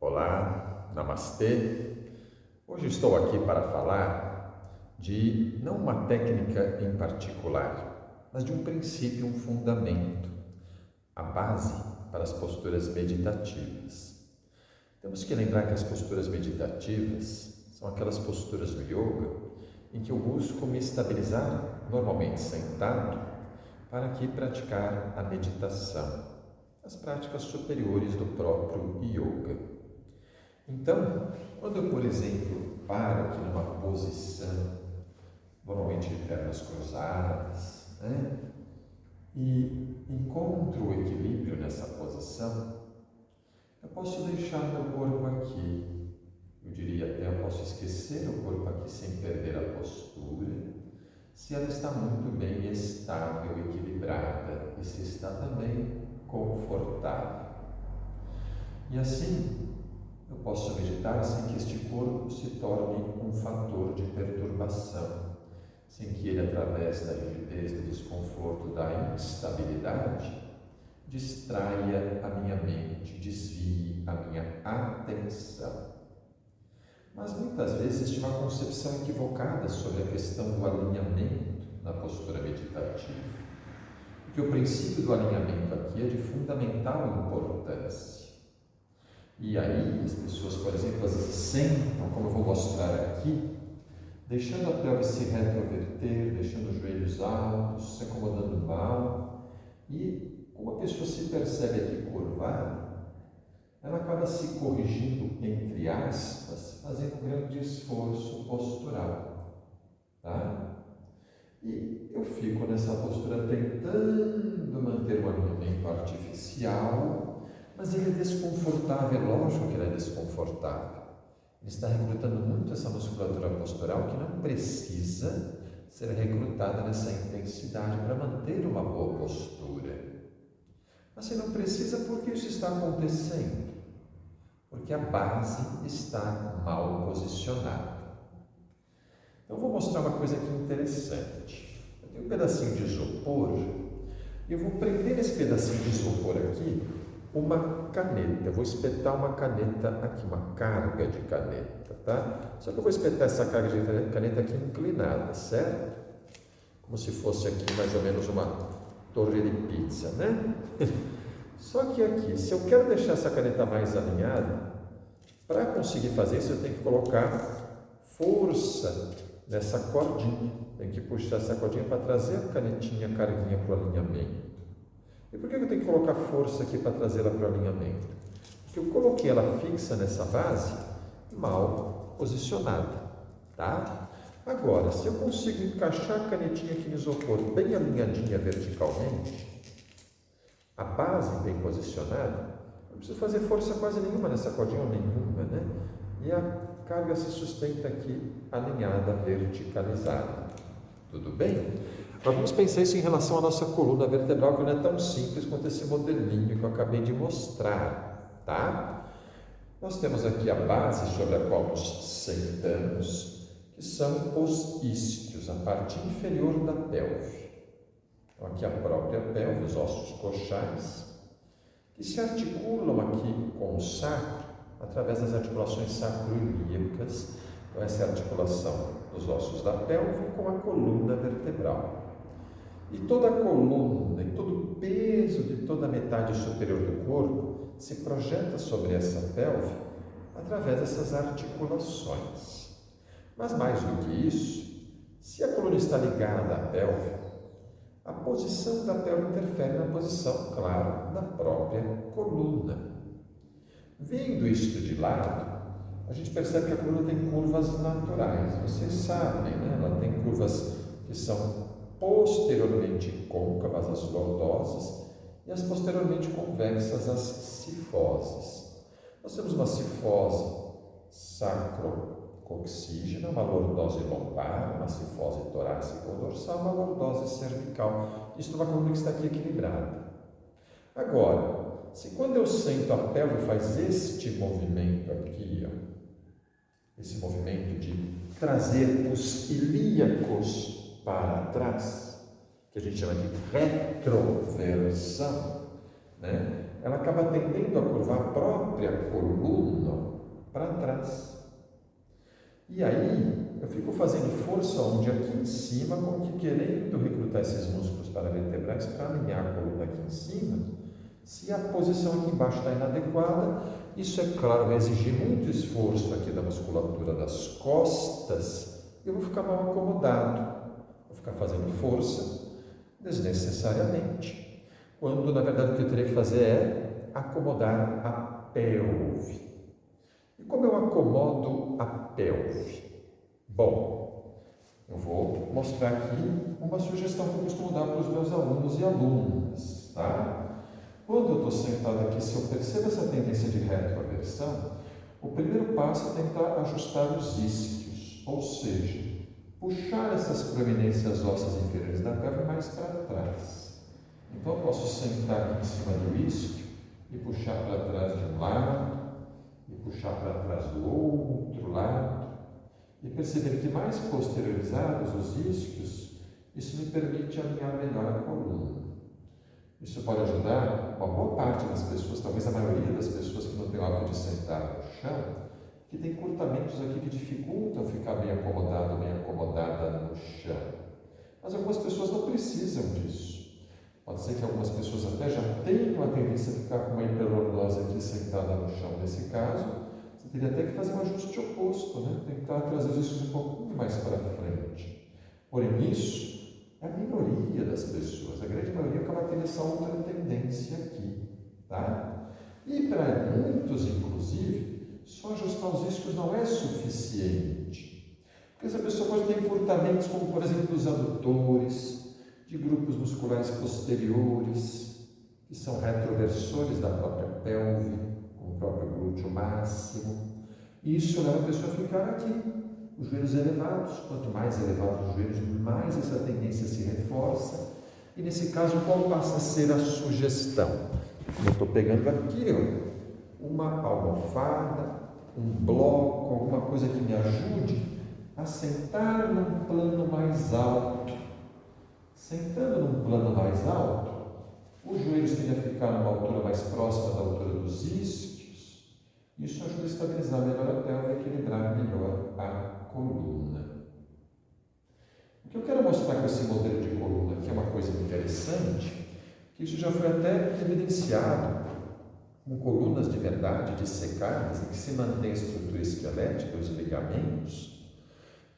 Olá, Namastê. Hoje estou aqui para falar de não uma técnica em particular, mas de um princípio, um fundamento, a base para as posturas meditativas. Temos que lembrar que as posturas meditativas são aquelas posturas do yoga em que eu busco me estabilizar, normalmente sentado, para aqui praticar a meditação, as práticas superiores do próprio yoga. Então, quando eu, por exemplo, paro aqui numa posição, normalmente de pernas cruzadas, e encontro o equilíbrio nessa posição, eu posso deixar meu corpo aqui. Eu diria até, eu posso esquecer o corpo aqui sem perder a postura, se ela está muito bem estável, equilibrada, e se está também confortável. E assim, eu posso meditar sem que este corpo se torne um fator de perturbação, sem que ele, através da rigidez, do desconforto, da instabilidade, distraia a minha mente, desvie a minha atenção. Mas muitas vezes existe uma concepção equivocada sobre a questão do alinhamento na postura meditativa, porque o princípio do alinhamento aqui é de fundamental importância. E aí as pessoas, por exemplo, às vezes sentam, como eu vou mostrar aqui, deixando a pelve se retroverter, deixando os joelhos altos, se acomodando mal. E como a pessoa se percebe aqui curvada, ela acaba se corrigindo, entre aspas, fazendo um grande esforço postural. Tá? E eu fico nessa postura tentando manter um alinhamento artificial, mas ele é desconfortável, é lógico que ele é desconfortável. Ele está recrutando muito essa musculatura postural que não precisa ser recrutada nessa intensidade para manter uma boa postura. Mas se não precisa, por que isso está acontecendo? Porque a base está mal posicionada. Então, eu vou mostrar uma coisa aqui interessante. Eu tenho um pedacinho de isopor e eu vou prender nesse pedacinho de isopor aqui uma caneta. Eu vou espetar uma caneta aqui, uma carga de caneta, tá? Só que eu vou espetar essa carga de caneta aqui inclinada, certo? Como se fosse aqui mais ou menos uma torre de pizza, né? Só que aqui, se eu quero deixar essa caneta mais alinhada, para conseguir fazer isso eu tenho que colocar força nessa cordinha. Tenho que puxar essa cordinha para trazer a canetinha, a carguinha para o alinhamento. E por que eu tenho que colocar força aqui para trazê-la para o alinhamento? Porque eu coloquei ela fixa nessa base, mal posicionada, tá? Agora, se eu consigo encaixar a canetinha aqui no isopor bem alinhadinha verticalmente, a base bem posicionada, não preciso fazer força quase nenhuma nessa cordinha, ou nenhuma, né? E a carga se sustenta aqui alinhada, verticalizada. Tudo bem? Mas vamos pensar isso em relação à nossa coluna vertebral, que não é tão simples quanto esse modelinho que eu acabei de mostrar, tá? Nós temos aqui a base sobre a qual nos sentamos, que são os isquios, a parte inferior da pelve. Então, aqui a própria pelve, os ossos coxais, que se articulam aqui com o sacro, através das articulações sacroiliacas. Então, essa é a articulação dos ossos da pelve com a coluna vertebral. E toda a coluna e todo o peso de toda a metade superior do corpo se projeta sobre essa pelve através dessas articulações. Mas mais do que isso, se a coluna está ligada à pelve, a posição da pelve interfere na posição, claro, da própria coluna. Vendo isto de lado, a gente percebe que a coluna tem curvas naturais. Vocês sabem, né? Ela tem curvas que são posteriormente côncavas, as lordosas, e as posteriormente convexas, as cifoses. Nós temos uma cifose sacrocoxígena, uma lordose lombar, uma cifose torácica ou dorsal, uma lordose cervical. Isso numa coluna que está aqui equilibrada. Agora, se quando eu sento a pelve faz este movimento aqui, ó, esse movimento de trazer os ilíacos para trás, que a gente chama de retroversão, né? ela acaba tendendo a curvar a própria coluna para trás. E aí, eu fico fazendo força onde aqui em cima, como que querendo recrutar esses músculos paravertebrais para alinhar a coluna aqui em cima. Se a posição aqui embaixo está inadequada, isso é claro, vai exigir muito esforço aqui da musculatura das costas, e eu vou ficar mal acomodado, vou ficar fazendo força desnecessariamente, quando na verdade o que eu teria que fazer é acomodar a pelve. E como eu acomodo a pelve? Bom, eu vou mostrar aqui uma sugestão que eu costumo dar para os meus alunos e alunas, tá? Quando eu estou sentado aqui, se eu percebo essa tendência de retroaversão, o primeiro passo é tentar ajustar os isquios, ou seja, puxar essas proeminências ósseas inferiores da pelve mais para trás. Então, eu posso sentar aqui em cima do isquio e puxar para trás de um lado, e puxar para trás do outro lado, e perceber que mais posteriorizados os isquios, isso me permite alinhar melhor a coluna. Isso pode ajudar uma boa parte das pessoas, talvez a maioria das pessoas que não têm o hábito de sentar no chão, que tem encurtamentos aqui que dificultam ficar bem acomodado, bem acomodada no chão. Mas algumas pessoas não precisam disso. Pode ser que algumas pessoas até já tenham a tendência a ficar com uma hiperlordose aqui sentada no chão. Nesse caso, você teria até que fazer um ajuste oposto, né? Tentar trazer isso um pouquinho mais para frente. Porém, isso é a minoria das pessoas. A grande maioria acaba tendo essa outra tendência aqui, tá? E para muitos, inclusive, só ajustar os isquios não é suficiente. Porque essa pessoa pode ter encurtamentos como, por exemplo, os adutores, de grupos musculares posteriores, que são retroversores da própria pelve, com o próprio glúteo máximo. E isso leva a pessoa a ficar aqui, os joelhos elevados. Quanto mais elevados os joelhos, mais essa tendência se reforça. E nesse caso, qual passa a ser a sugestão? Eu estou pegando aqui, ó, uma almofada, um bloco, alguma coisa que me ajude a sentar num plano mais alto. Sentando num plano mais alto, os joelhos tendem a ficar numa altura mais próxima da altura dos isquios. Isso ajuda a estabilizar melhor a pelve e equilibrar melhor a coluna. O que eu quero mostrar com esse modelo de coluna, que é uma coisa interessante, que isso já foi até evidenciado com colunas de verdade, dissecadas, em que se mantém a estrutura esquelética, os ligamentos,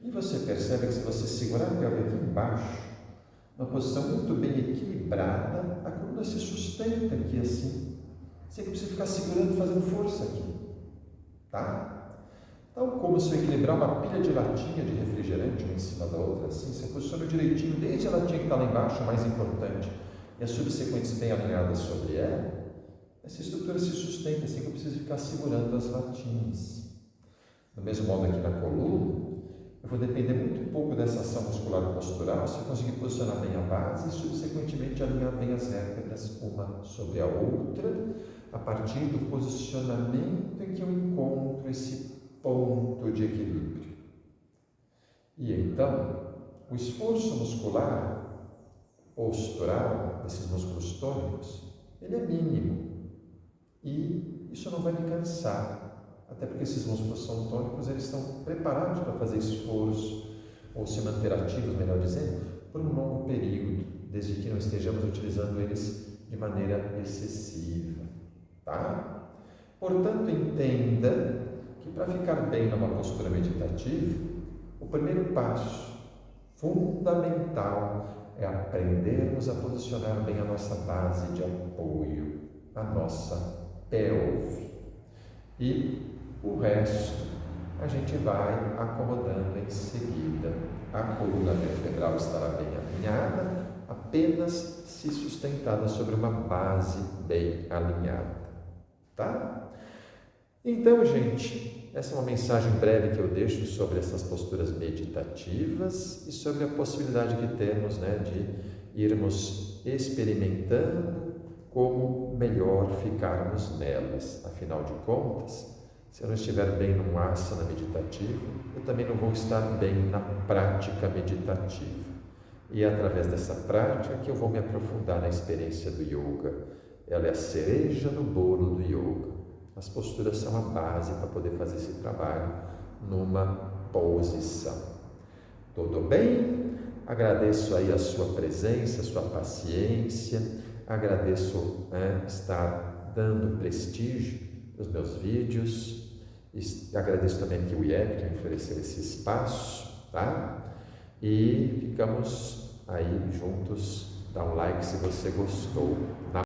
e você percebe que se você segurar a pelve aqui embaixo, uma posição muito bem equilibrada, a coluna se sustenta aqui assim, sem que precisa ficar segurando, fazendo força aqui, tá? Então, como se eu equilibrar uma pilha de latinha de refrigerante uma em cima da outra, assim, você posiciona direitinho, desde a latinha que está lá embaixo, a mais importante, e as subsequentes bem alinhadas sobre ela, essa estrutura se sustenta, assim que eu preciso ficar segurando as latinhas. Do mesmo modo aqui na coluna, eu vou depender muito pouco dessa ação muscular postural, se eu conseguir posicionar bem a base e, subsequentemente, alinhar bem as vértebras uma sobre a outra, a partir do posicionamento em que eu encontro esse ponto de equilíbrio. E então, o esforço muscular postural desses músculos tônicos, ele é mínimo e isso não vai me cansar. Até porque esses músculos são tônicos, eles estão preparados para fazer esforço, ou se manter ativos, melhor dizendo, por um longo período, desde que não estejamos utilizando eles de maneira excessiva, tá? Portanto, entenda que para ficar bem numa postura meditativa, o primeiro passo fundamental é aprendermos a posicionar bem a nossa base de apoio, a nossa pelve. E o resto a gente vai acomodando em seguida. A coluna vertebral estará bem alinhada, apenas se sustentada sobre uma base bem alinhada, tá? Então, gente, essa é uma mensagem breve que eu deixo sobre essas posturas meditativas e sobre a possibilidade que temos, né, de irmos experimentando como melhor ficarmos nelas. Afinal de contas, se eu não estiver bem num asana meditativo, eu também não vou estar bem na prática meditativa. E é através dessa prática que eu vou me aprofundar na experiência do yoga, ela é a cereja do bolo do yoga. As posturas são a base para poder fazer esse trabalho numa posição. Tudo bem? Agradeço aí a sua presença, a sua paciência, agradeço estar dando prestígio aos meus vídeos, agradeço também aqui o IEP que me ofereceu esse espaço, tá? E ficamos aí juntos, dá um like se você gostou.